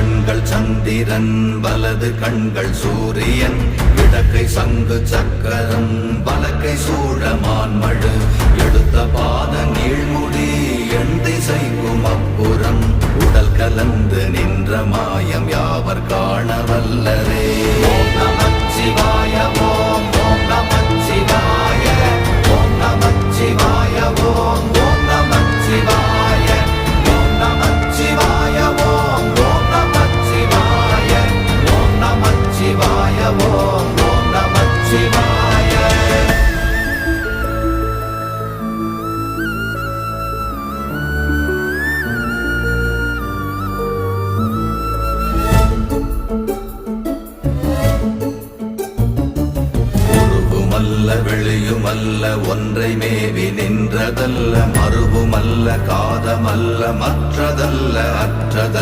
கண்கள் சந்திரன் வலது கண்கள் சூரியன் இடக்கை சங்கு சக்கரம் வலக்கை சூழமான்மழு எடுத்த பாத நீழ்முடி எண் திசைக்கும் அப்புறம் உடல் கலந்து நின்ற மாயம் யாவர் காண வல்லரே. ஓம் நமச்சிவாய ஓம் ஓம் நமச்சிவாய ஓம் நமச்சிவாய ஓம் ஓம் நமச்சிவாய ஓம் நமச்சிவாய ஓம் ஓம் நமச்சிவாய ஓம் நமச்சிவாய ஓம் ஓம் நமச்சிவாய. வெளியுமல்ல ஒன்றை மேவி நின்றதல்ல மறுவுமல்ல காதமல்ல மற்றதல்ல அற்றதல்ல